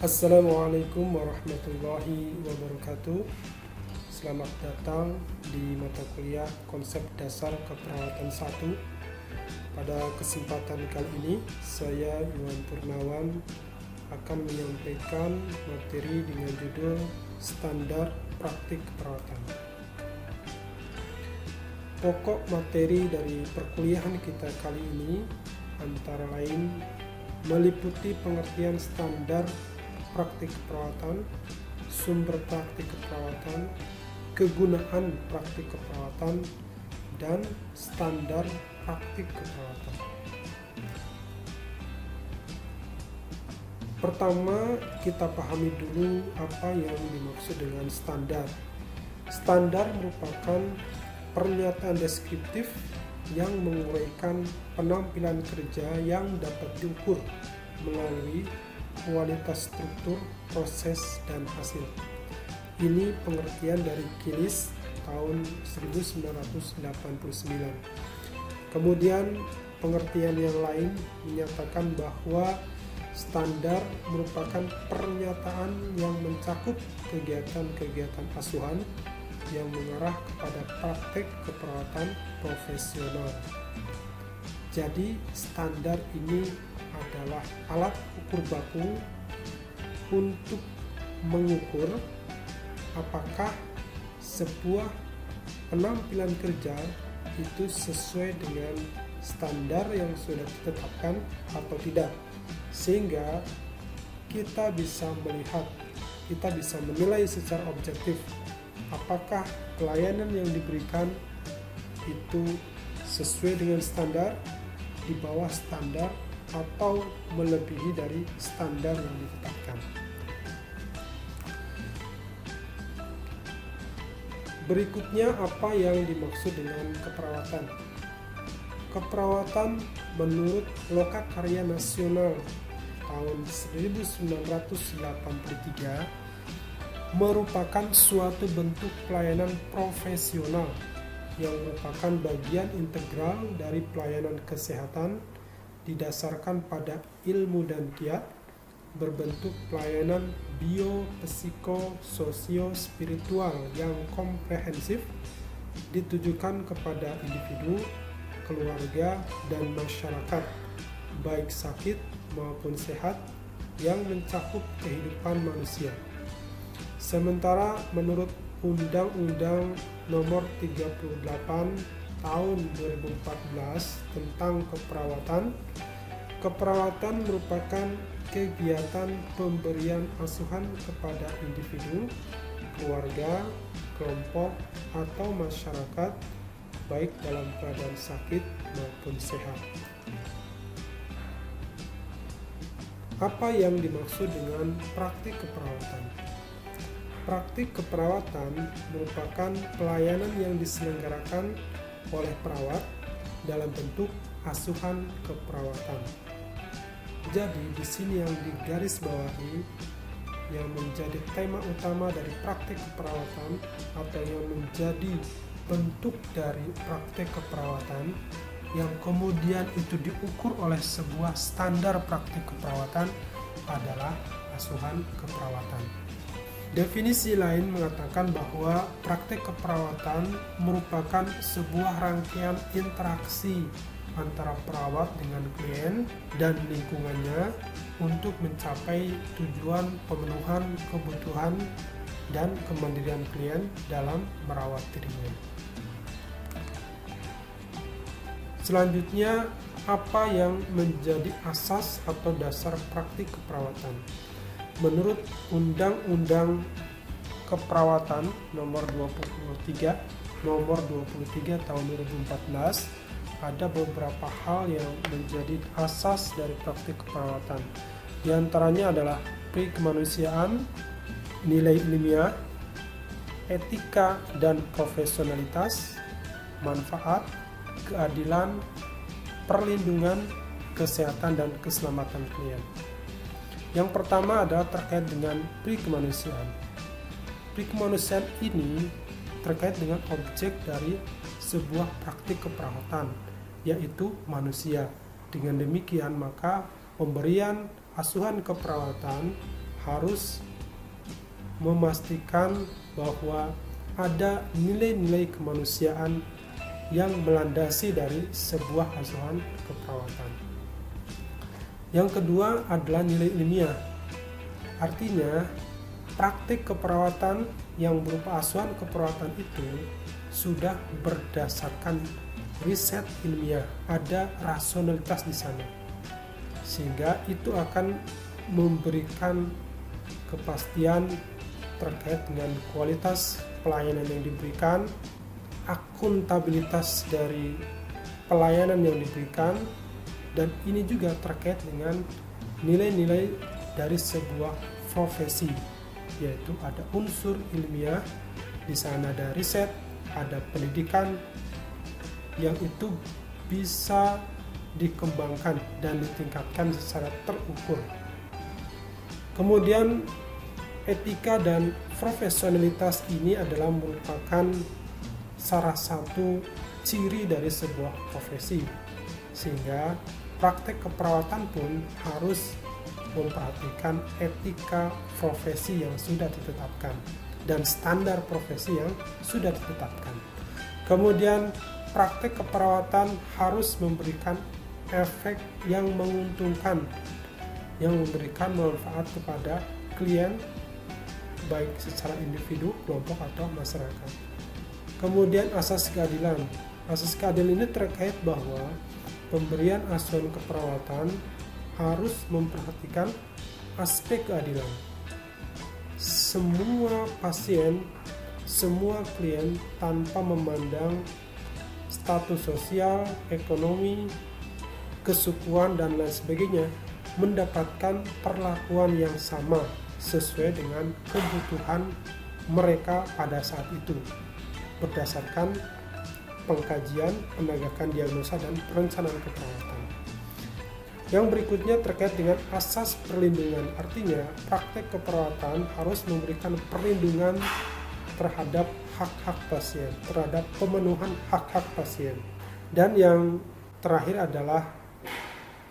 Assalamualaikum warahmatullahi wabarakatuh. Selamat datang di mata kuliah Konsep Dasar Keperawatan 1. Pada kesempatan kali ini, saya Iwan Purnawan akan menyampaikan materi dengan judul Standar Praktik Keperawatan. Pokok materi dari perkuliahan kita kali ini antara lain meliputi pengertian standar praktik keperawatan, sumber praktik keperawatan, kegunaan praktik keperawatan, dan standar praktik keperawatan. Pertama, kita pahami dulu apa yang dimaksud dengan standar. Standar merupakan pernyataan deskriptif yang menguraikan penampilan kerja yang dapat diukur melalui kualitas struktur, proses, dan hasil. Ini pengertian dari Kilis tahun 1989. Kemudian pengertian yang lain menyatakan bahwa standar merupakan pernyataan yang mencakup kegiatan-kegiatan asuhan yang mengarah kepada praktek keperawatan profesional. Jadi standar ini adalah alat ukur baku untuk mengukur apakah sebuah penampilan kerja itu sesuai dengan standar yang sudah ditetapkan atau tidak, sehingga kita bisa melihat, kita bisa menilai secara objektif apakah pelayanan yang diberikan itu sesuai dengan standar, di bawah standar, atau melebihi dari standar yang ditetapkan. Berikutnya, apa yang dimaksud dengan keperawatan? Keperawatan menurut Lokakarya Nasional tahun 1983 merupakan suatu bentuk pelayanan profesional yang merupakan bagian integral dari pelayanan kesehatan didasarkan pada ilmu dan kiat, berbentuk pelayanan bio-psiko-sosio-spiritual yang komprehensif, ditujukan kepada individu, keluarga, dan masyarakat, baik sakit maupun sehat, yang mencakup kehidupan manusia. Sementara menurut Undang-Undang Nomor 38 Tahun 2014 tentang keperawatan merupakan kegiatan pemberian asuhan kepada individu, keluarga, kelompok, atau masyarakat baik dalam keadaan sakit maupun sehat. Apa yang dimaksud dengan praktik keperawatan? Praktik keperawatan merupakan pelayanan yang diselenggarakan oleh perawat dalam bentuk asuhan keperawatan. Jadi di sini yang digarisbawahi yang menjadi tema utama dari praktik keperawatan atau yang menjadi bentuk dari praktik keperawatan yang kemudian itu diukur oleh sebuah standar praktik keperawatan adalah asuhan keperawatan. Definisi lain mengatakan bahwa praktek keperawatan merupakan sebuah rangkaian interaksi antara perawat dengan klien dan lingkungannya untuk mencapai tujuan pemenuhan kebutuhan dan kemandirian klien dalam merawat dirinya. Selanjutnya, apa yang menjadi asas atau dasar praktik keperawatan? Menurut Undang-Undang Keperawatan Nomor 23 Tahun 2014, ada beberapa hal yang menjadi asas dari praktik keperawatan. Di antaranya adalah kemanusiaan, nilai ilmiah, etika dan profesionalitas, manfaat, keadilan, perlindungan, kesehatan dan keselamatan klien. Yang pertama adalah terkait dengan kemanusiaan. Kemanusiaan ini terkait dengan objek dari sebuah praktik keperawatan, yaitu manusia. Dengan demikian maka pemberian asuhan keperawatan harus memastikan bahwa ada nilai-nilai kemanusiaan yang melandasi dari sebuah asuhan keperawatan. Yang kedua adalah nilai ilmiah. Artinya, praktik keperawatan yang berupa asuhan keperawatan itu sudah berdasarkan riset ilmiah, ada rasionalitas di sana. Sehingga itu akan memberikan kepastian terkait dengan kualitas pelayanan yang diberikan, akuntabilitas dari pelayanan yang diberikan, dan ini juga terkait dengan nilai-nilai dari sebuah profesi, yaitu ada unsur ilmiah, di sana ada riset, ada pendidikan yang itu bisa dikembangkan dan ditingkatkan secara terukur. Kemudian etika dan profesionalitas ini adalah merupakan salah satu ciri dari sebuah profesi, sehingga praktek keperawatan pun harus memperhatikan etika profesi yang sudah ditetapkan dan standar profesi yang sudah ditetapkan. Kemudian praktek keperawatan harus memberikan efek yang menguntungkan, yang memberikan manfaat kepada klien, baik secara individu, kelompok, atau masyarakat. Kemudian asas keadilan. Asas keadilan ini terkait bahwa pemberian asuhan keperawatan harus memperhatikan aspek keadilan. Semua pasien, semua klien tanpa memandang status sosial, ekonomi, kesukuan, dan lain sebagainya mendapatkan perlakuan yang sama sesuai dengan kebutuhan mereka pada saat itu berdasarkan pengkajian, penegakan diagnosa, dan perencanaan keperawatan. Yang berikutnya terkait dengan asas perlindungan, artinya praktek keperawatan harus memberikan perlindungan terhadap hak-hak pasien, terhadap pemenuhan hak-hak pasien. Dan yang terakhir adalah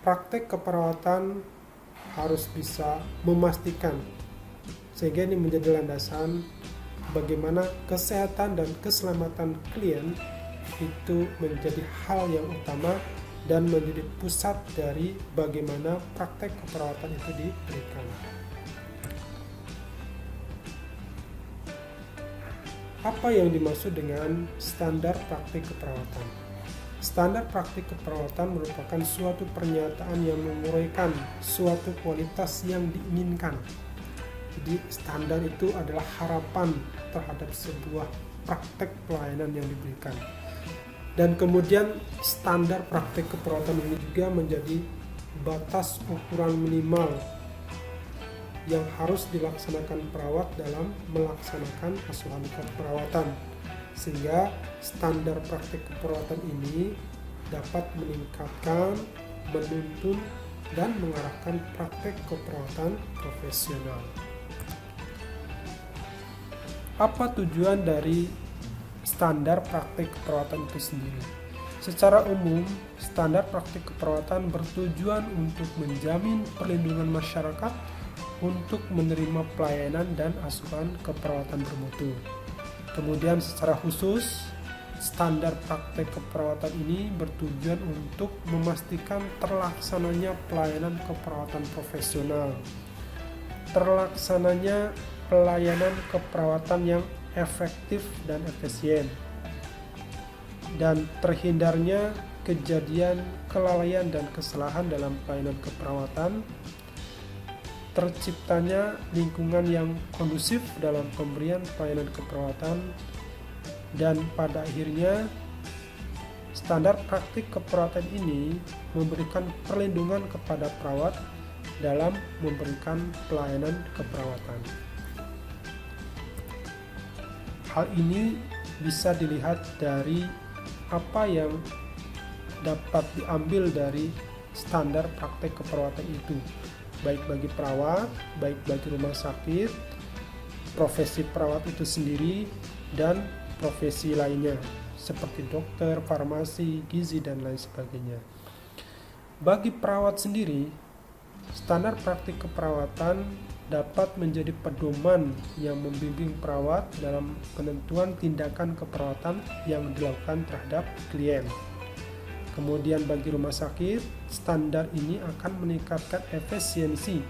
praktek keperawatan harus bisa memastikan, sehingga ini menjadi landasan bagaimana kesehatan dan keselamatan klien itu menjadi hal yang utama dan menjadi pusat dari bagaimana praktek keperawatan itu diberikan. Apa yang dimaksud dengan standar praktik keperawatan? Standar praktik keperawatan merupakan suatu pernyataan yang menguraikan suatu kualitas yang diinginkan. Jadi standar itu adalah harapan terhadap sebuah praktek pelayanan yang diberikan. Dan kemudian standar praktik keperawatan ini juga menjadi batas ukuran minimal yang harus dilaksanakan perawat dalam melaksanakan asuhan keperawatan, sehingga standar praktik keperawatan ini dapat meningkatkan, menuntun, dan mengarahkan praktek keperawatan profesional. Apa tujuan dari standar praktik keperawatan itu sendiri? Secara umum, standar praktik keperawatan bertujuan untuk menjamin perlindungan masyarakat untuk menerima pelayanan dan asuhan keperawatan bermutu. Kemudian secara khusus, standar praktik keperawatan ini bertujuan untuk memastikan terlaksananya pelayanan keperawatan profesional, terlaksananya pelayanan keperawatan yang efektif dan efisien, dan terhindarnya kejadian kelalaian dan kesalahan dalam pelayanan keperawatan, terciptanya lingkungan yang kondusif dalam pemberian pelayanan keperawatan, dan pada akhirnya standar praktik keperawatan ini memberikan perlindungan kepada perawat dalam memberikan pelayanan keperawatan. Hal ini bisa dilihat dari apa yang dapat diambil dari standar praktik keperawatan itu, baik bagi perawat, baik bagi rumah sakit, profesi perawat itu sendiri, dan profesi lainnya seperti dokter, farmasi, gizi, dan lain sebagainya. Bagi perawat sendiri, standar praktik keperawatan dapat menjadi pedoman yang membimbing perawat dalam penentuan tindakan keperawatan yang dilakukan terhadap klien. Kemudian bagi rumah sakit, standar ini akan meningkatkan efisiensi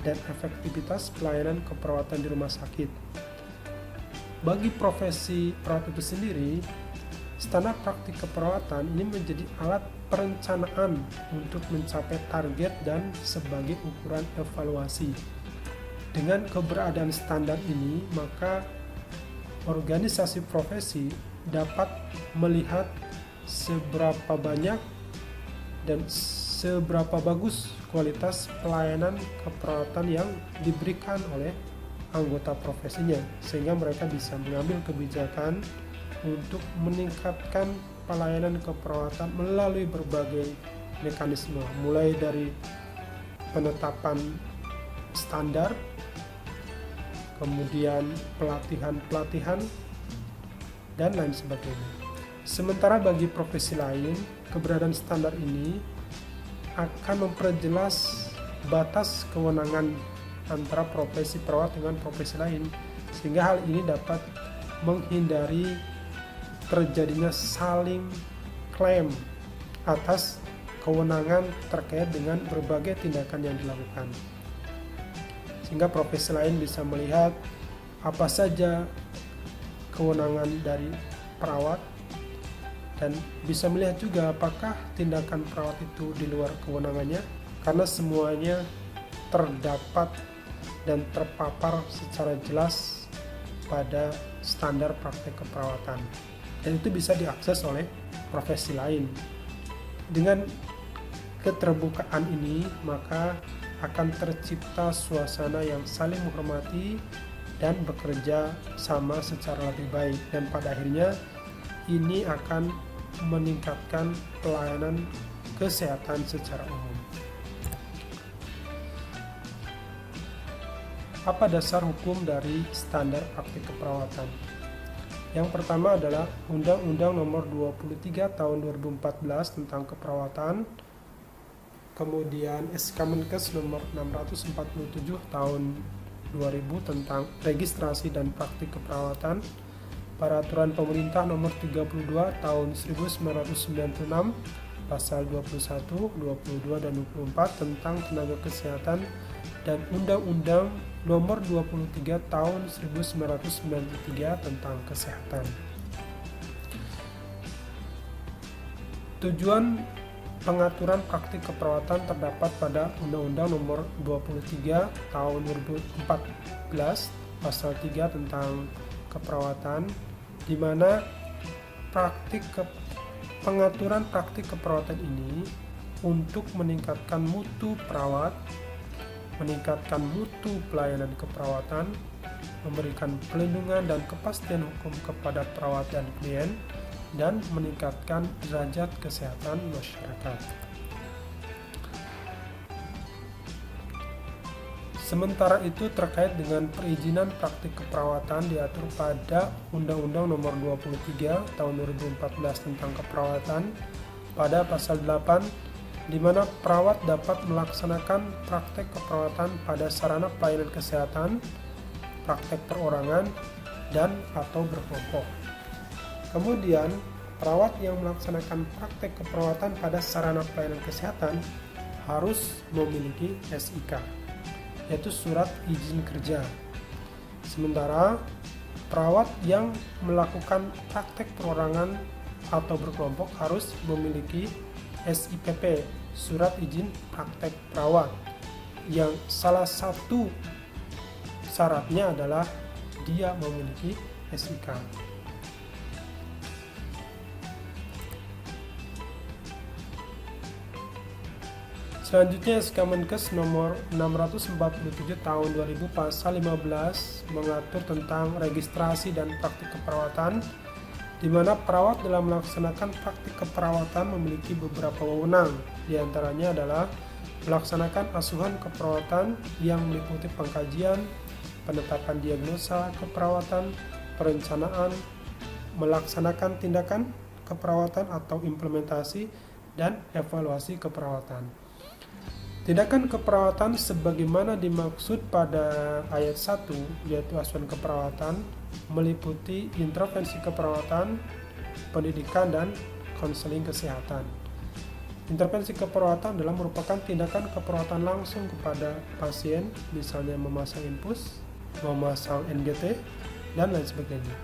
dan efektivitas pelayanan keperawatan di rumah sakit. Bagi profesi perawat itu sendiri, standar praktik keperawatan ini menjadi alat perencanaan untuk mencapai target dan sebagai ukuran evaluasi. Dengan keberadaan standar ini, maka organisasi profesi dapat melihat seberapa banyak dan seberapa bagus kualitas pelayanan keperawatan yang diberikan oleh anggota profesinya, sehingga mereka bisa mengambil kebijakan untuk meningkatkan pelayanan keperawatan melalui berbagai mekanisme, mulai dari penetapan standar, kemudian pelatihan-pelatihan, dan lain sebagainya. Sementara bagi profesi lain, keberadaan standar ini akan memperjelas batas kewenangan antara profesi perawat dengan profesi lain, sehingga hal ini dapat menghindari terjadinya saling klaim atas kewenangan terkait dengan berbagai tindakan yang dilakukan, sehingga profesi lain bisa melihat apa saja kewenangan dari perawat dan bisa melihat juga apakah tindakan perawat itu di luar kewenangannya, karena semuanya terdapat dan terpapar secara jelas pada standar praktek keperawatan, dan itu bisa diakses oleh profesi lain. Dengan keterbukaan ini, maka akan tercipta suasana yang saling menghormati dan bekerja sama secara lebih baik, dan pada akhirnya ini akan meningkatkan pelayanan kesehatan secara umum. Apa dasar hukum dari standar praktik keperawatan? Yang pertama adalah Undang-Undang Nomor 23 Tahun 2014 tentang keperawatan, kemudian SK Menkes Nomor 647 Tahun 2000 tentang registrasi dan praktik keperawatan, Peraturan Pemerintah Nomor 32 Tahun 1996 Pasal 21, 22, dan 24 tentang tenaga kesehatan, dan Undang-Undang Nomor 23 Tahun 1993 tentang kesehatan. Tujuan pengaturan praktik keperawatan terdapat pada Undang-Undang Nomor 23 Tahun 2014 Pasal 3 tentang keperawatan, di mana pengaturan praktik keperawatan ini untuk meningkatkan mutu perawat, meningkatkan mutu pelayanan keperawatan, memberikan pelindungan dan kepastian hukum kepada perawat dan klien, dan meningkatkan derajat kesehatan masyarakat. Sementara itu, terkait dengan perizinan praktik keperawatan diatur pada Undang-Undang Nomor 23 Tahun 2014 tentang keperawatan pada Pasal 8, di mana perawat dapat melaksanakan praktek keperawatan pada sarana pelayanan kesehatan, praktek perorangan, dan atau berkelompok. Kemudian, perawat yang melaksanakan praktek keperawatan pada sarana pelayanan kesehatan harus memiliki SIK, yaitu surat izin kerja. Sementara perawat yang melakukan praktek perorangan atau berkelompok harus memiliki SIPP, surat izin praktek perawat, yang salah satu syaratnya adalah dia memiliki SIK. Selanjutnya, SK Menkes Nomor 647 Tahun 2000 Pasal 15 mengatur tentang registrasi dan praktik keperawatan, di mana perawat dalam melaksanakan praktik keperawatan memiliki beberapa wewenang. Di antaranya adalah melaksanakan asuhan keperawatan yang meliputi pengkajian, penetapan diagnosa keperawatan, perencanaan, melaksanakan tindakan keperawatan atau implementasi, dan evaluasi keperawatan. Tindakan keperawatan sebagaimana dimaksud pada ayat 1, yaitu asuhan keperawatan, meliputi intervensi keperawatan, pendidikan, dan konseling kesehatan. Intervensi keperawatan adalah merupakan tindakan keperawatan langsung kepada pasien, misalnya memasang infus, memasang NGT, dan lain sebagainya.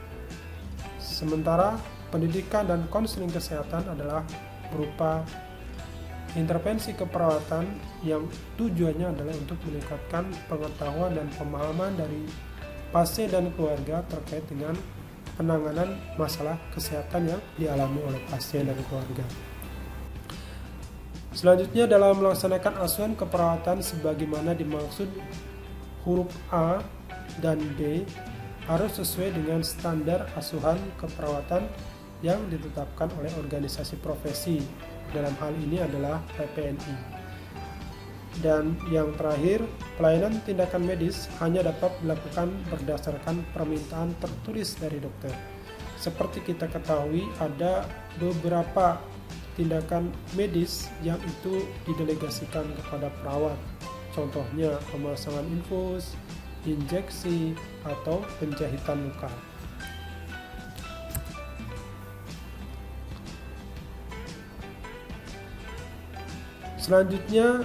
Sementara pendidikan dan konseling kesehatan adalah berupa intervensi keperawatan yang tujuannya adalah untuk meningkatkan pengetahuan dan pemahaman dari pasien dan keluarga terkait dengan penanganan masalah kesehatan yang dialami oleh pasien dan keluarga. Selanjutnya, dalam melaksanakan asuhan keperawatan sebagaimana dimaksud huruf A dan B harus sesuai dengan standar asuhan keperawatan yang ditetapkan oleh organisasi profesi. Dalam hal ini adalah PPNI. Dan yang terakhir, pelayanan tindakan medis hanya dapat dilakukan berdasarkan permintaan tertulis dari dokter. Seperti kita ketahui, ada beberapa tindakan medis yang itu didelegasikan kepada perawat. Contohnya pemasangan infus, injeksi, atau penjahitan luka. Selanjutnya,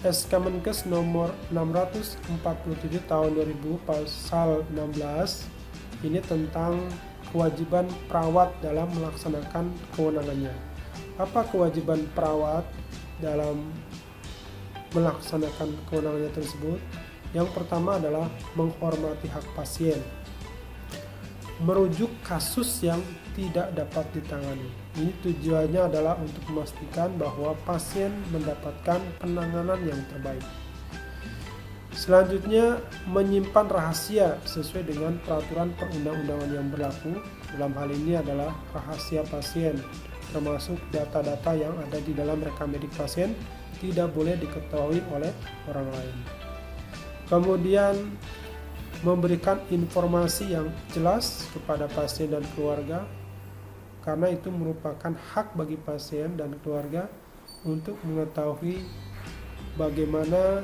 SK Menkes nomor 647 tahun 2000 pasal 16 ini tentang kewajiban perawat dalam melaksanakan kewenangannya. Apa kewajiban perawat dalam melaksanakan kewenangannya tersebut? Yang pertama adalah menghormati hak pasien, merujuk kasus yang tidak dapat ditangani. Ini tujuannya adalah untuk memastikan bahwa pasien mendapatkan penanganan yang terbaik. Selanjutnya, menyimpan rahasia sesuai dengan peraturan perundang-undangan yang berlaku. Dalam hal ini adalah rahasia pasien, termasuk data-data yang ada di dalam rekam medik pasien tidak boleh diketahui oleh orang lain. Kemudian, memberikan informasi yang jelas kepada pasien dan keluarga, karena itu merupakan hak bagi pasien dan keluarga untuk mengetahui bagaimana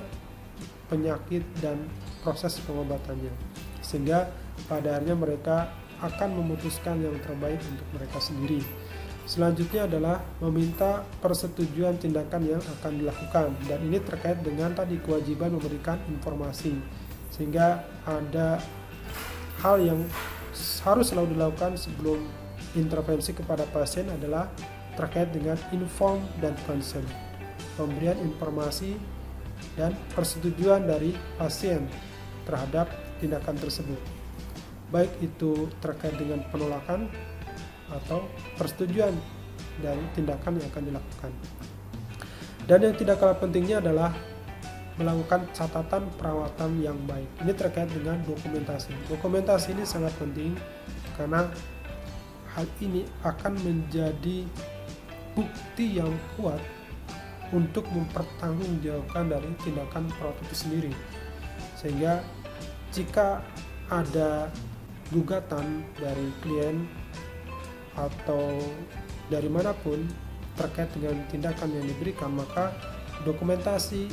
penyakit dan proses pengobatannya, sehingga pada akhirnya mereka akan memutuskan yang terbaik untuk mereka sendiri. Selanjutnya adalah meminta persetujuan tindakan yang akan dilakukan, dan ini terkait dengan tadi kewajiban memberikan informasi, sehingga ada hal yang harus selalu dilakukan sebelum intervensi kepada pasien adalah terkait dengan inform dan consent, pemberian informasi dan persetujuan dari pasien terhadap tindakan tersebut, baik itu terkait dengan penolakan atau persetujuan dari tindakan yang akan dilakukan. Dan yang tidak kalah pentingnya adalah melakukan catatan perawatan yang baik. Ini terkait dengan dokumentasi. Dokumentasi ini sangat penting karena hal ini akan menjadi bukti yang kuat untuk mempertanggungjawabkan dari tindakan perawat itu sendiri. Sehingga jika ada gugatan dari klien atau dari manapun terkait dengan tindakan yang diberikan, maka dokumentasi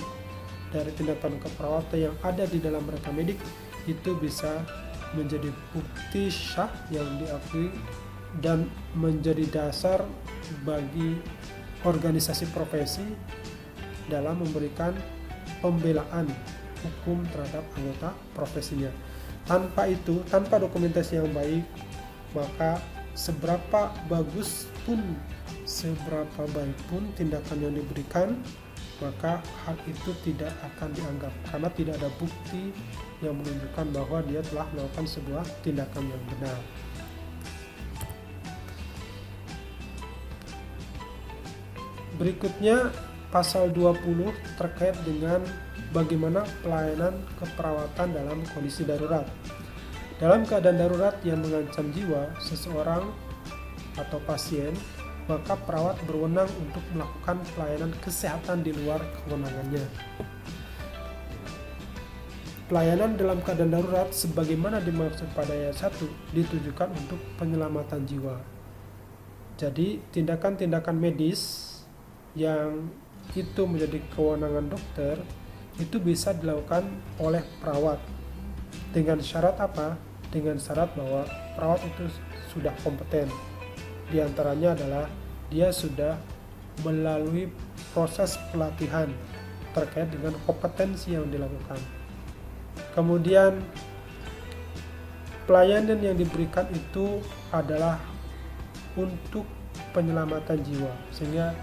dari tindakan keperawatan yang ada di dalam rekam medik itu bisa menjadi bukti syah yang diakui dan menjadi dasar bagi organisasi profesi dalam memberikan pembelaan hukum terhadap anggota profesinya. Tanpa itu, tanpa dokumentasi yang baik, maka seberapa baik pun tindakan yang diberikan, maka hal itu tidak akan dianggap karena tidak ada bukti yang menunjukkan bahwa dia telah melakukan sebuah tindakan yang benar. Berikutnya, pasal 20 terkait dengan bagaimana pelayanan keperawatan dalam kondisi darurat. Dalam keadaan darurat yang mengancam jiwa seseorang atau pasien, maka perawat berwenang untuk melakukan pelayanan kesehatan di luar kewenangannya. Pelayanan dalam keadaan darurat sebagaimana dimaksud pada ayat 1 ditujukan untuk penyelamatan jiwa. Jadi tindakan-tindakan medis yang itu menjadi kewenangan dokter, itu bisa dilakukan oleh perawat. Dengan syarat apa? Dengan syarat bahwa perawat itu sudah kompeten. Di antaranya adalah dia sudah melalui proses pelatihan terkait dengan kompetensi yang dilakukan. Kemudian pelayanan yang diberikan itu adalah untuk penyelamatan jiwa, sehingga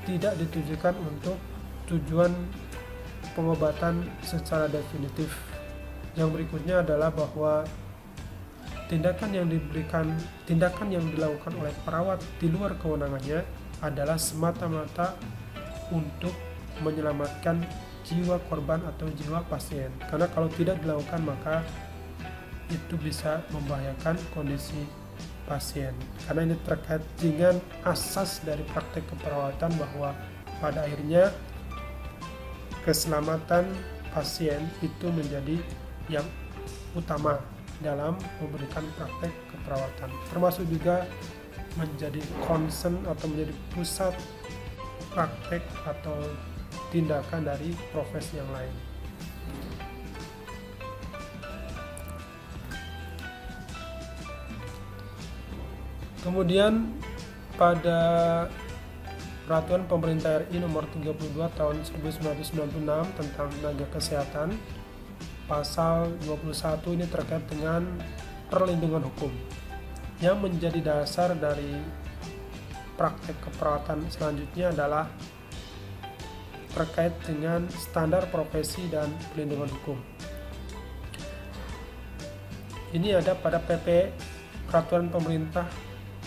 tidak ditujukan untuk tujuan pengobatan secara definitif. Yang berikutnya adalah bahwa tindakan yang dilakukan oleh perawat di luar kewenangannya adalah semata-mata untuk menyelamatkan jiwa korban atau jiwa pasien. Karena kalau tidak dilakukan maka itu bisa membahayakan kondisi pasien. Karena ini terkait dengan asas dari praktek keperawatan bahwa pada akhirnya keselamatan pasien itu menjadi yang utama dalam memberikan praktek keperawatan, termasuk juga menjadi concern atau menjadi pusat praktek atau tindakan dari profesi yang lain. Kemudian pada Peraturan Pemerintah RI Nomor 32 Tahun 1996 tentang tenaga kesehatan, pasal 21 ini terkait dengan perlindungan hukum. Yang menjadi dasar dari praktek keperawatan selanjutnya adalah terkait dengan standar profesi dan perlindungan hukum. Ini ada pada PP Peraturan Pemerintah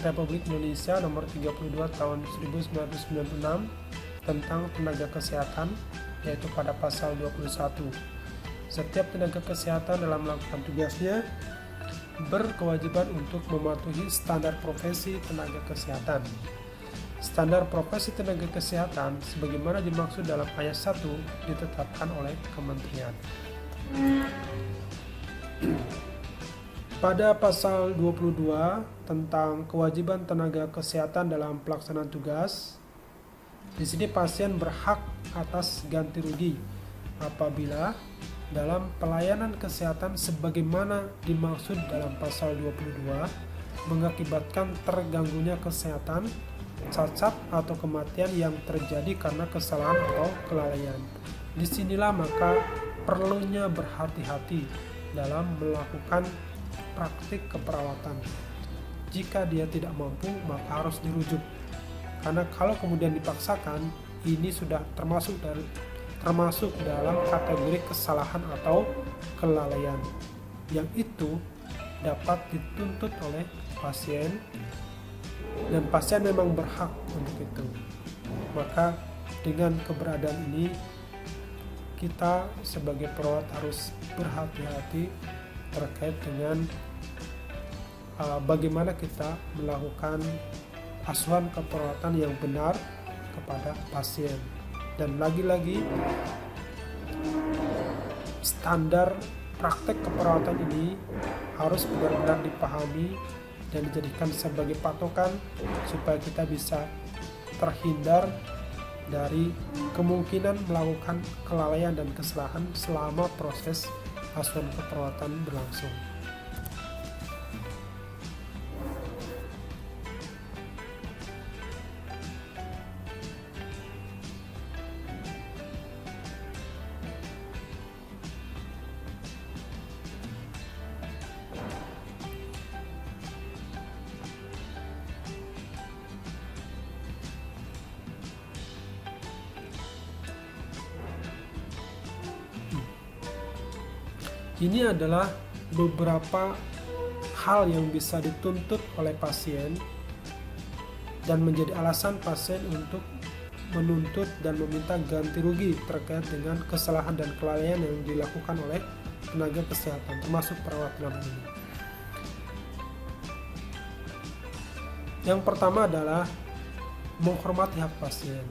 Republik Indonesia Nomor 32 Tahun 1996 tentang tenaga kesehatan, yaitu pada pasal 21. Setiap tenaga kesehatan dalam melakukan tugasnya berkewajiban untuk mematuhi standar profesi tenaga kesehatan. Standar profesi tenaga kesehatan sebagaimana dimaksud dalam ayat 1 ditetapkan oleh Kementerian. Pada pasal 22 tentang kewajiban tenaga kesehatan dalam pelaksanaan tugas, di sini pasien berhak atas ganti rugi apabila dalam pelayanan kesehatan sebagaimana dimaksud dalam pasal 22 mengakibatkan terganggunya kesehatan, cacat atau kematian yang terjadi karena kesalahan atau kelalaian. Disinilah maka perlunya berhati-hati dalam melakukan praktik keperawatan. Jika dia tidak mampu maka harus dirujuk. Karena kalau kemudian dipaksakan, ini sudah termasuk dalam kategori kesalahan atau kelalaian yang itu dapat dituntut oleh pasien, dan pasien memang berhak untuk itu. Maka dengan keberadaan ini kita sebagai perawat harus berhati-hati terkait dengan bagaimana kita melakukan asuhan keperawatan yang benar kepada pasien. Dan lagi-lagi standar praktek keperawatan ini harus benar-benar dipahami dan dijadikan sebagai patokan supaya kita bisa terhindar dari kemungkinan melakukan kelalaian dan kesalahan selama proses asuhan keperawatan berlangsung. Ini adalah beberapa hal yang bisa dituntut oleh pasien dan menjadi alasan pasien untuk menuntut dan meminta ganti rugi terkait dengan kesalahan dan kelalaian yang dilakukan oleh tenaga kesehatan, termasuk perawat dalam ini. Yang pertama adalah menghormati hak pasien.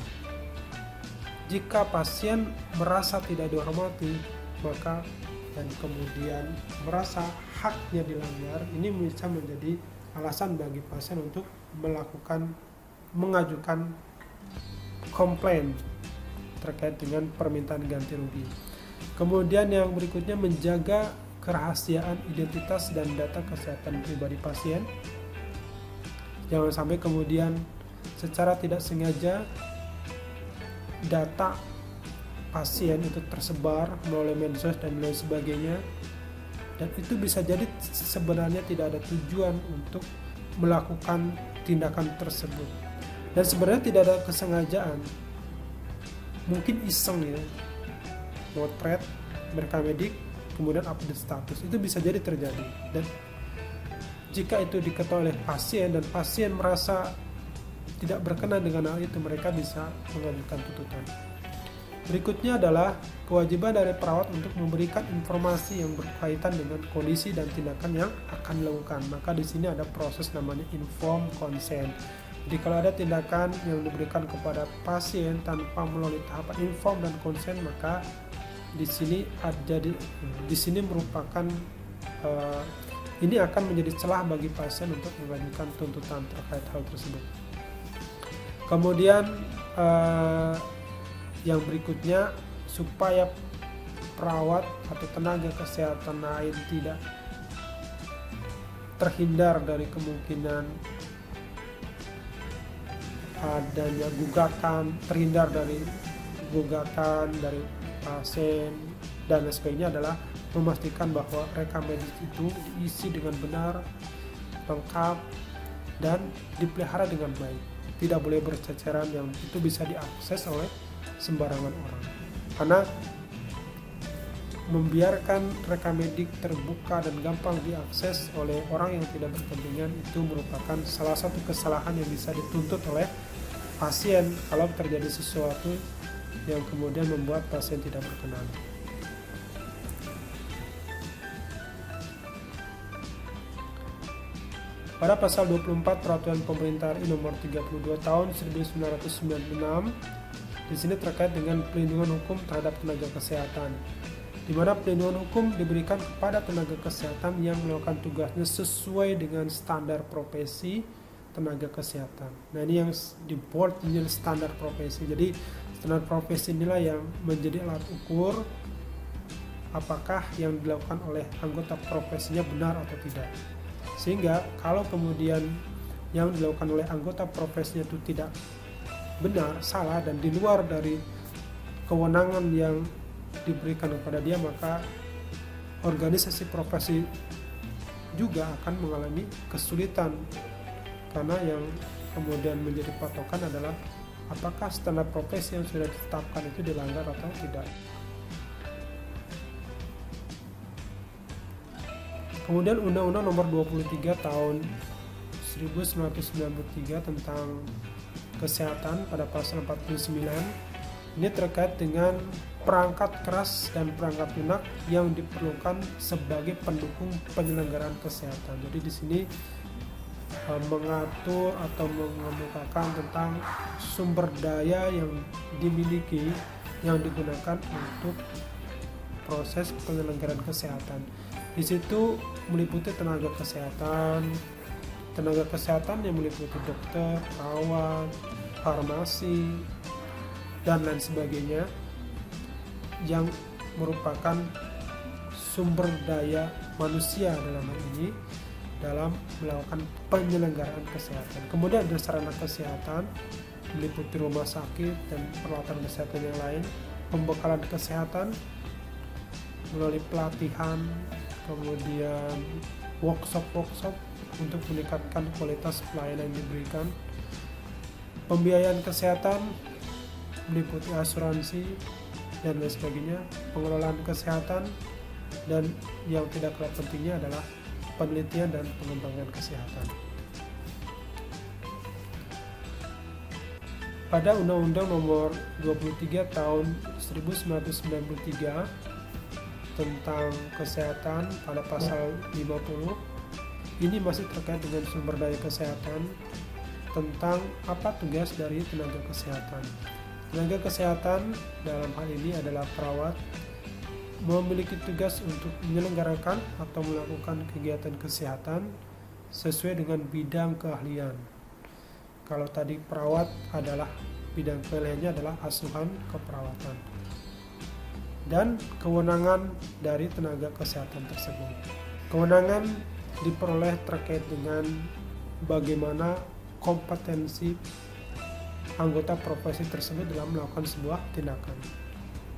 Jika pasien merasa tidak dihormati, maka dan kemudian merasa haknya dilanggar, ini bisa menjadi alasan bagi pasien untuk mengajukan komplain terkait dengan permintaan ganti rugi. Kemudian yang berikutnya, menjaga kerahasiaan identitas dan data kesehatan pribadi pasien. Jangan sampai kemudian secara tidak sengaja data pasien itu tersebar melalui medsos dan lain sebagainya, dan itu bisa jadi sebenarnya tidak ada tujuan untuk melakukan tindakan tersebut, dan sebenarnya tidak ada kesengajaan, mungkin iseng ya, motret medik kemudian update status, itu bisa jadi terjadi. Dan jika itu diketahui oleh pasien dan pasien merasa tidak berkenan dengan hal itu, mereka bisa mengajukan tuntutan. Berikutnya adalah kewajiban dari perawat untuk memberikan informasi yang berkaitan dengan kondisi dan tindakan yang akan dilakukan. Maka di sini ada proses namanya informed consent. Jadi kalau ada tindakan yang diberikan kepada pasien tanpa melalui tahapan inform dan consent, maka di sini merupakan ini akan menjadi celah bagi pasien untuk mengajukan tuntutan terkait hal tersebut. Kemudian yang berikutnya, supaya perawat atau tenaga kesehatan lain tidak terhindar dari kemungkinan adanya gugatan, terhindar dari gugatan dari pasien dan lain sebagainya, adalah memastikan bahwa rekam medis itu diisi dengan benar, lengkap, dan dipelihara dengan baik. Tidak boleh berceceran yang itu bisa diakses oleh sembarangan orang. Karena membiarkan rekam medik terbuka dan gampang diakses oleh orang yang tidak berkepentingan itu merupakan salah satu kesalahan yang bisa dituntut oleh pasien kalau terjadi sesuatu yang kemudian membuat pasien tidak berkenan. Pada pasal 24 Peraturan Pemerintah RI Nomor 32 Tahun 1996, di sini terkait dengan pelindungan hukum terhadap tenaga kesehatan, di mana pelindungan hukum diberikan kepada tenaga kesehatan yang melakukan tugasnya sesuai dengan standar profesi tenaga kesehatan. Nah, ini yang di bold, ini standar profesi. Jadi standar profesi inilah yang menjadi alat ukur apakah yang dilakukan oleh anggota profesinya benar atau tidak. Sehingga kalau kemudian yang dilakukan oleh anggota profesinya itu tidak benar, salah, dan di luar dari kewenangan yang diberikan kepada dia, maka organisasi profesi juga akan mengalami kesulitan, karena yang kemudian menjadi patokan adalah apakah standar profesi yang sudah ditetapkan itu dilanggar atau tidak. Kemudian Undang-Undang Nomor 23 Tahun 1993 tentang kesehatan pada pasal 49 ini terkait dengan perangkat keras dan perangkat lunak yang diperlukan sebagai pendukung penyelenggaraan kesehatan. Jadi di sini mengatur atau mengemukakan tentang sumber daya yang dimiliki yang digunakan untuk proses penyelenggaraan kesehatan. Di situ meliputi tenaga kesehatan yang meliputi dokter, perawat, farmasi, dan lain sebagainya, yang merupakan sumber daya manusia dalam hal ini dalam melakukan penyelenggaraan kesehatan. Kemudian ada sarana kesehatan meliputi rumah sakit dan peralatan kesehatan yang lain, pembekalan kesehatan melalui pelatihan, kemudian workshop untuk meningkatkan kualitas pelayanan yang diberikan, pembiayaan kesehatan meliputi asuransi dan lain sebagainya, pengelolaan kesehatan, dan yang tidak kalah pentingnya adalah penelitian dan pengembangan kesehatan. Pada Undang-Undang Nomor 23 Tahun 1993 tentang kesehatan pada pasal 50, ini masih terkait dengan sumber daya kesehatan, tentang apa tugas dari tenaga kesehatan. Tenaga kesehatan dalam hal ini adalah perawat, memiliki tugas untuk menyelenggarakan atau melakukan kegiatan kesehatan sesuai dengan bidang keahlian. Kalau tadi perawat adalah bidang keahliannya adalah asuhan keperawatan dan kewenangan dari tenaga kesehatan tersebut. Kewenangan diperoleh terkait dengan bagaimana kompetensi anggota profesi tersebut dalam melakukan sebuah tindakan.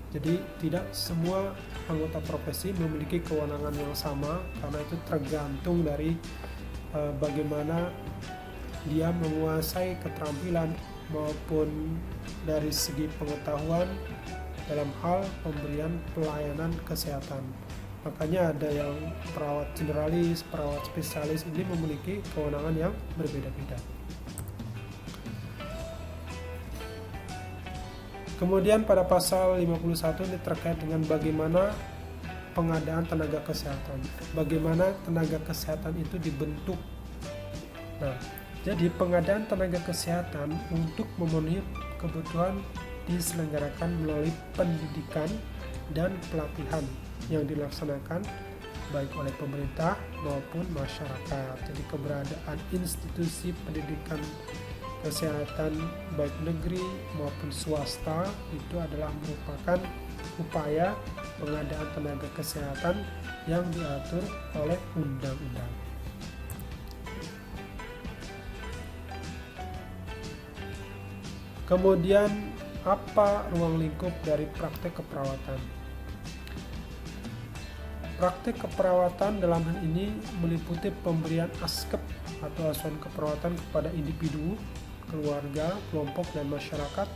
Jadi tidak semua anggota profesi memiliki kewenangan yang sama, karena itu tergantung dari bagaimana dia menguasai keterampilan maupun dari segi pengetahuan dalam hal pemberian pelayanan kesehatan. Makanya ada yang perawat generalis, perawat spesialis ini memiliki kewenangan yang berbeda-beda. Kemudian pada pasal 51 ini terkait dengan bagaimana pengadaan tenaga kesehatan. Bagaimana tenaga kesehatan itu dibentuk. Nah, jadi pengadaan tenaga kesehatan untuk memenuhi kebutuhan diselenggarakan melalui pendidikan dan pelatihan yang dilaksanakan baik oleh pemerintah maupun masyarakat. Jadi keberadaan institusi pendidikan kesehatan baik negeri maupun swasta itu adalah merupakan upaya pengadaan tenaga kesehatan yang diatur oleh undang-undang. Kemudian apa ruang lingkup dari praktek keperawatan? Praktek keperawatan dalam hal ini meliputi pemberian ASKEP atau asuhan keperawatan kepada individu, keluarga, kelompok, dan masyarakat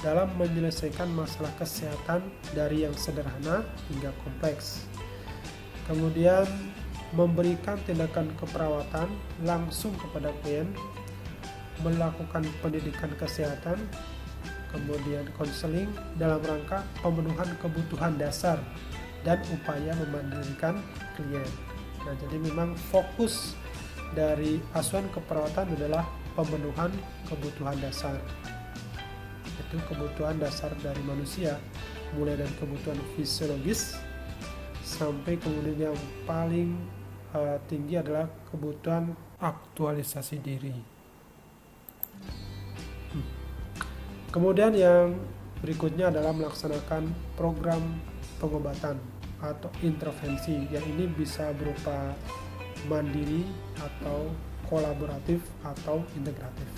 dalam menyelesaikan masalah kesehatan dari yang sederhana hingga kompleks. Kemudian memberikan tindakan keperawatan langsung kepada klien, melakukan pendidikan kesehatan, kemudian konseling dalam rangka pemenuhan kebutuhan dasar dan upaya memandirikan klien. Nah, jadi memang fokus dari asuhan keperawatan adalah pemenuhan kebutuhan dasar. Itu kebutuhan dasar dari manusia, mulai dari kebutuhan fisiologis sampai kemudian yang paling tinggi adalah kebutuhan aktualisasi diri. Kemudian yang berikutnya adalah melaksanakan program pengobatan atau intervensi, yang ini bisa berupa mandiri atau kolaboratif atau integratif.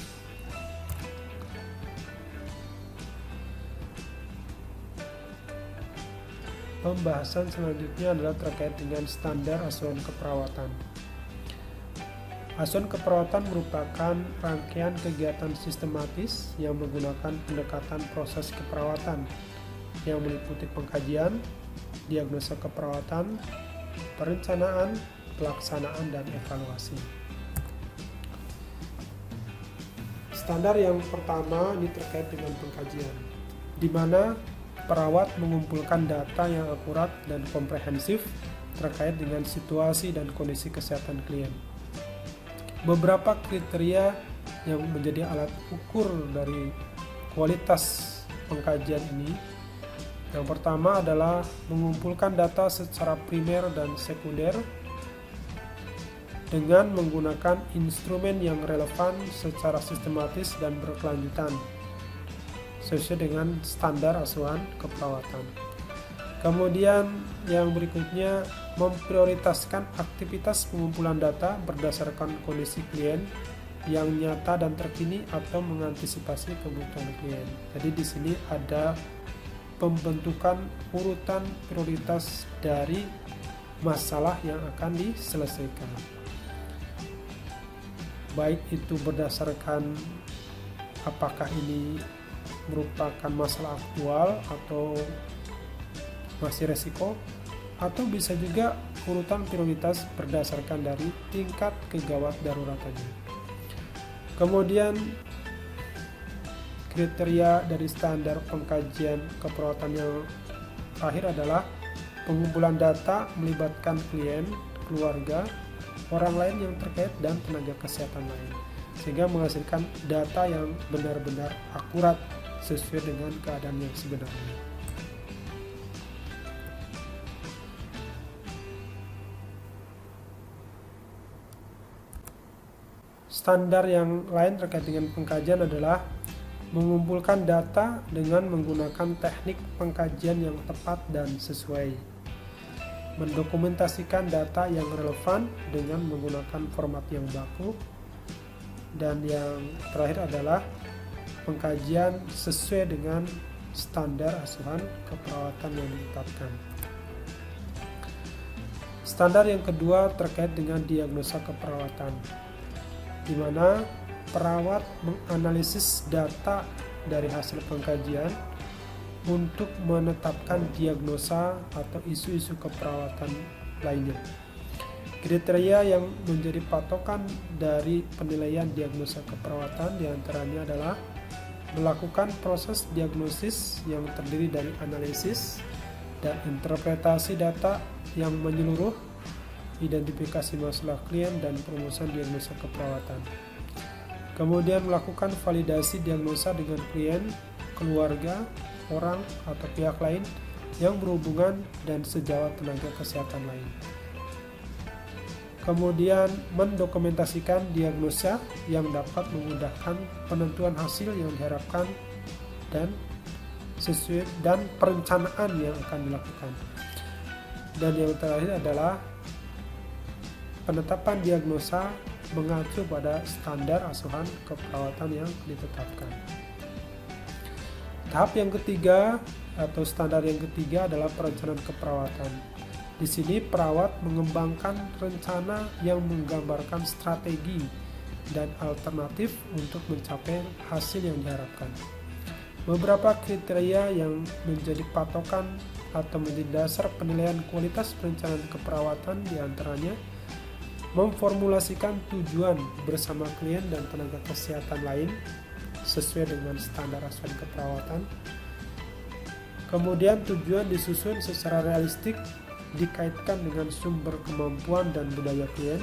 Pembahasan selanjutnya adalah terkait dengan standar asuhan keperawatan. Asuhan keperawatan merupakan rangkaian kegiatan sistematis yang menggunakan pendekatan proses keperawatan yang meliputi pengkajian, diagnosa keperawatan, perencanaan, pelaksanaan, dan evaluasi. Standar yang pertama ini terkait dengan pengkajian, di mana perawat mengumpulkan data yang akurat dan komprehensif terkait dengan situasi dan kondisi kesehatan klien. Beberapa kriteria yang menjadi alat ukur dari kualitas pengkajian ini. Yang pertama adalah mengumpulkan data secara primer dan sekunder dengan menggunakan instrumen yang relevan secara sistematis dan berkelanjutan sesuai dengan standar asuhan keperawatan. Kemudian yang berikutnya, memprioritaskan aktivitas pengumpulan data berdasarkan kondisi klien yang nyata dan terkini atau mengantisipasi kebutuhan klien. Jadi di sini ada pembentukan urutan prioritas dari masalah yang akan diselesaikan. Baik itu berdasarkan apakah ini merupakan masalah aktual atau masih resiko, atau bisa juga urutan prioritas berdasarkan dari tingkat kegawat daruratannya. Kemudian kriteria dari standar pengkajian keperawatan yang terakhir adalah pengumpulan data melibatkan klien, keluarga, orang lain yang terkait, dan tenaga kesehatan lain, sehingga menghasilkan data yang benar-benar akurat sesuai dengan keadaan yang sebenarnya. Standar yang lain terkait dengan pengkajian adalah mengumpulkan data dengan menggunakan teknik pengkajian yang tepat dan sesuai, mendokumentasikan data yang relevan dengan menggunakan format yang baku, dan yang terakhir adalah pengkajian sesuai dengan standar asuhan keperawatan yang ditetapkan. Standar yang kedua terkait dengan diagnosa keperawatan, di mana perawat menganalisis data dari hasil pengkajian untuk menetapkan diagnosa atau isu-isu keperawatan lainnya. Kriteria yang menjadi patokan dari penilaian diagnosa keperawatan diantaranya adalah melakukan proses diagnosis yang terdiri dari analisis dan interpretasi data yang menyeluruh, identifikasi masalah klien, dan perumusan diagnosa keperawatan. Kemudian melakukan validasi diagnosa dengan klien, keluarga, orang atau pihak lain yang berhubungan dan sejawat tenaga kesehatan lain. Kemudian mendokumentasikan diagnosa yang dapat memudahkan penentuan hasil yang diharapkan dan sesuai dan perencanaan yang akan dilakukan. Dan yang terakhir adalah penetapan diagnosa mengacu pada standar asuhan keperawatan yang ditetapkan. Tahap yang ketiga atau standar yang ketiga adalah perencanaan keperawatan. Di sini perawat mengembangkan rencana yang menggambarkan strategi dan alternatif untuk mencapai hasil yang diharapkan. Beberapa kriteria yang menjadi patokan atau menjadi dasar penilaian kualitas perencanaan keperawatan diantaranya memformulasikan tujuan bersama klien dan tenaga kesehatan lain sesuai dengan standar asuhan keperawatan. Kemudian tujuan disusun secara realistik dikaitkan dengan sumber kemampuan dan budaya klien.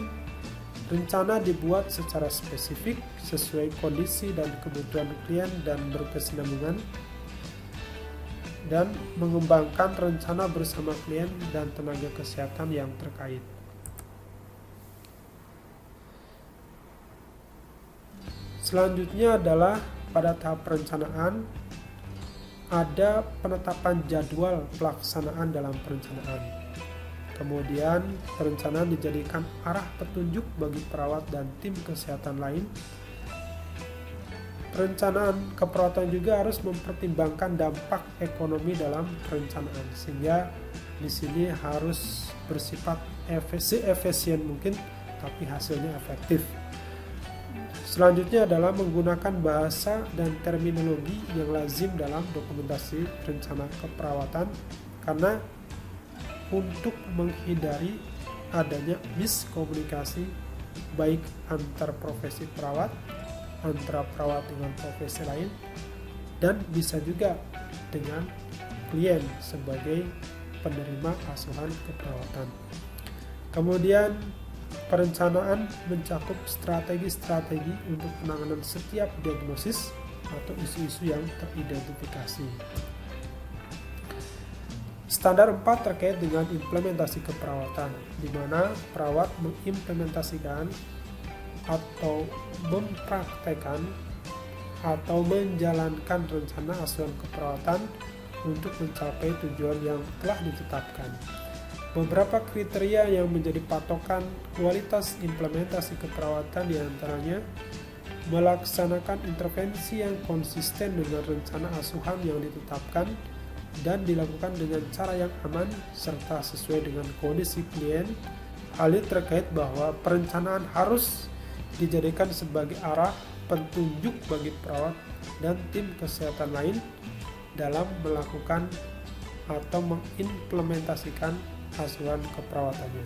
Rencana dibuat secara spesifik sesuai kondisi dan kebutuhan klien dan berkesinambungan, dan mengembangkan rencana bersama klien dan tenaga kesehatan yang terkait. Selanjutnya adalah pada tahap perencanaan ada penetapan jadwal pelaksanaan dalam perencanaan. Kemudian perencanaan dijadikan arah petunjuk bagi perawat dan tim kesehatan lain. Perencanaan keperawatan juga harus mempertimbangkan dampak ekonomi dalam perencanaan, sehingga di sini harus bersifat efisien mungkin tapi hasilnya efektif. Selanjutnya adalah menggunakan bahasa dan terminologi yang lazim dalam dokumentasi rencana keperawatan, karena untuk menghindari adanya miskomunikasi baik antar profesi perawat, antara perawat dengan profesi lain, dan bisa juga dengan klien sebagai penerima asuhan keperawatan. Kemudian perencanaan mencakup strategi-strategi untuk penanganan setiap diagnosis atau isu-isu yang teridentifikasi. Standar 4 terkait dengan implementasi keperawatan, di mana perawat mengimplementasikan atau mempraktekkan atau menjalankan rencana asuhan keperawatan untuk mencapai tujuan yang telah ditetapkan. Beberapa kriteria yang menjadi patokan kualitas implementasi keperawatan diantaranya melaksanakan intervensi yang konsisten dengan rencana asuhan yang ditetapkan dan dilakukan dengan cara yang aman serta sesuai dengan kondisi klien. Hal ini terkait bahwa perencanaan harus dijadikan sebagai arah petunjuk bagi perawat dan tim kesehatan lain dalam melakukan atau mengimplementasikan asuhan keperawatannya.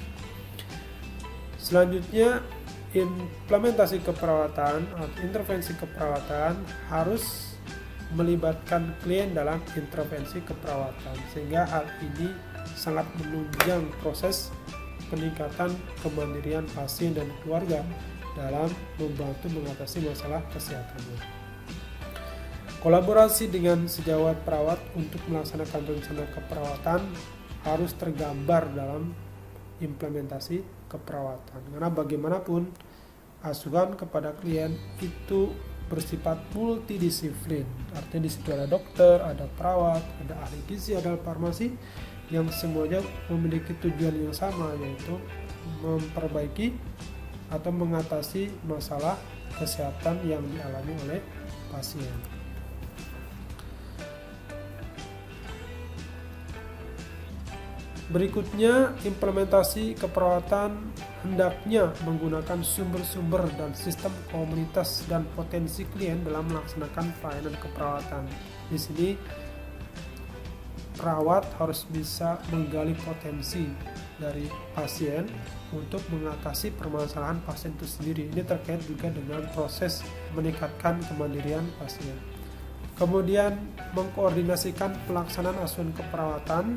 Selanjutnya, implementasi keperawatan atau intervensi keperawatan harus melibatkan klien dalam intervensi keperawatan, sehingga hal ini sangat menunjang proses peningkatan kemandirian pasien dan keluarga dalam membantu mengatasi masalah kesehatannya. Kolaborasi dengan sejawat perawat untuk melaksanakan rencana keperawatan harus tergambar dalam implementasi keperawatan, karena bagaimanapun asuhan kepada klien itu bersifat multidisiplin. Artinya di situ ada dokter, ada perawat, ada ahli gizi, ada farmasi yang semuanya memiliki tujuan yang sama, yaitu memperbaiki atau mengatasi masalah kesehatan yang dialami oleh pasien. Berikutnya, implementasi keperawatan hendaknya menggunakan sumber-sumber dan sistem komunitas dan potensi klien dalam melaksanakan pelayanan keperawatan. Di sini, perawat harus bisa menggali potensi dari pasien untuk mengatasi permasalahan pasien itu sendiri. Ini terkait juga dengan proses meningkatkan kemandirian pasien. Kemudian, mengkoordinasikan pelaksanaan asuhan keperawatan,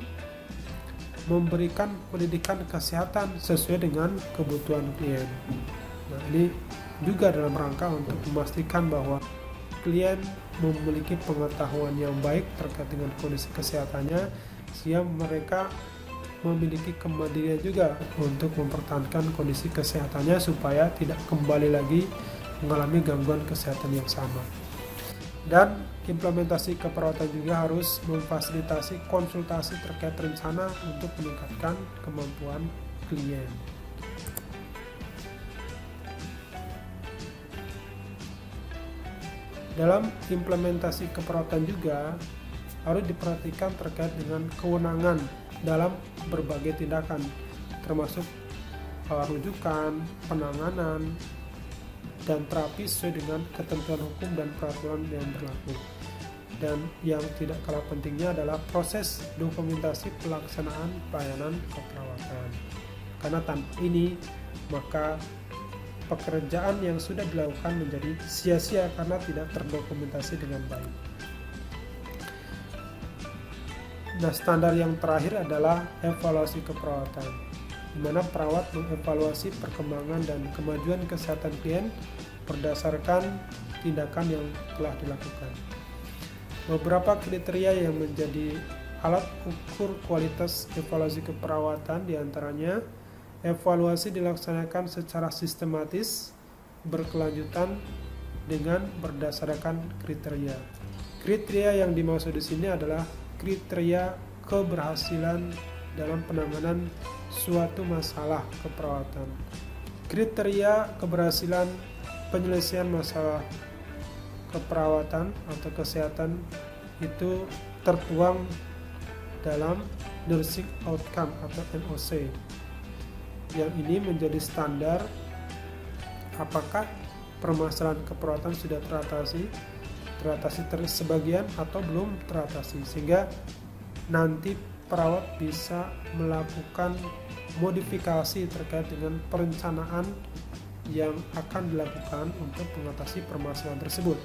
memberikan pendidikan kesehatan sesuai dengan kebutuhan klien. Nah, ini juga dalam rangka untuk memastikan bahwa klien memiliki pengetahuan yang baik terkait dengan kondisi kesehatannya, sehingga mereka memiliki kemandirian juga untuk mempertahankan kondisi kesehatannya supaya tidak kembali lagi mengalami gangguan kesehatan yang sama. Dan implementasi keperawatan juga harus memfasilitasi konsultasi terkait rencana untuk meningkatkan kemampuan klien. Dalam implementasi keperawatan juga harus diperhatikan terkait dengan kewenangan dalam berbagai tindakan, termasuk rujukan, penanganan, dan terapi sesuai dengan ketentuan hukum dan peraturan yang berlaku. Dan yang tidak kalah pentingnya adalah proses dokumentasi pelaksanaan pelayanan keperawatan. Karena tanpa ini, maka pekerjaan yang sudah dilakukan menjadi sia-sia karena tidak terdokumentasi dengan baik. Nah, standar yang terakhir adalah evaluasi keperawatan, di mana perawat mengevaluasi perkembangan dan kemajuan kesehatan klien berdasarkan tindakan yang telah dilakukan. Beberapa kriteria yang menjadi alat ukur kualitas evaluasi keperawatan diantaranya evaluasi dilaksanakan secara sistematis, berkelanjutan dengan berdasarkan kriteria. Kriteria yang dimaksud di sini adalah kriteria keberhasilan dalam penanganan suatu masalah keperawatan. Kriteria keberhasilan penyelesaian masalah keperawatan atau kesehatan itu tertuang dalam Nursing Outcome atau NOC. Yang ini menjadi standar apakah permasalahan keperawatan sudah teratasi sebagian atau belum teratasi, sehingga nanti perawat bisa melakukan modifikasi terkait dengan perencanaan yang akan dilakukan untuk mengatasi permasalahan tersebut.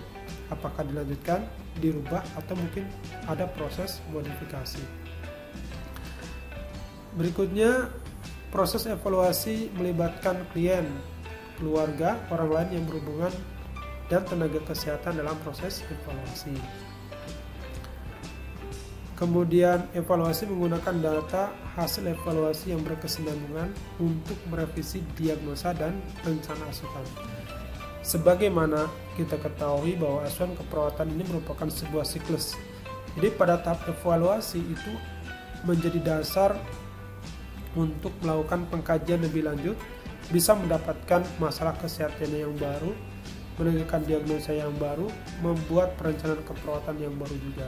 Apakah dilanjutkan, dirubah, atau mungkin ada proses modifikasi. Berikutnya, proses evaluasi melibatkan klien, keluarga, orang lain yang berhubungan, dan tenaga kesehatan dalam proses evaluasi. Kemudian evaluasi menggunakan data hasil evaluasi yang berkesinambungan untuk merevisi diagnosa dan rencana asuhan. Sebagaimana kita ketahui bahwa asuhan keperawatan ini merupakan sebuah siklus. Jadi pada tahap evaluasi itu menjadi dasar untuk melakukan pengkajian lebih lanjut, bisa mendapatkan masalah kesehatan yang baru, menentukan diagnosa yang baru, membuat perencanaan keperawatan yang baru juga.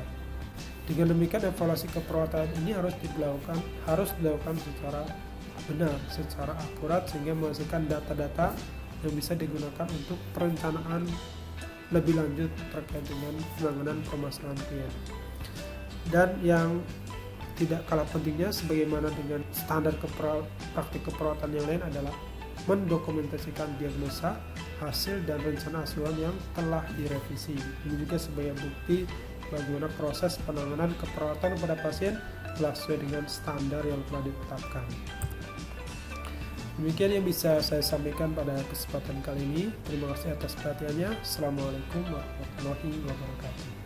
Dengan demikian, evaluasi keperawatan ini harus dilakukan secara benar, secara akurat, sehingga menghasilkan data-data yang bisa digunakan untuk perencanaan lebih lanjut terkait dengan penanganan permasalahan klien. Dan yang tidak kalah pentingnya, sebagaimana dengan standar praktik keperawatan yang lain, adalah mendokumentasikan diagnosa, hasil, dan rencana asuhan yang telah direvisi. Ini juga sebagai bukti bagaimana proses penanganan keperawatan pada pasien telah sesuai dengan standar yang telah ditetapkan. Demikian yang bisa saya sampaikan pada kesempatan kali ini. Terima kasih atas perhatiannya. Assalamualaikum warahmatullahi wabarakatuh.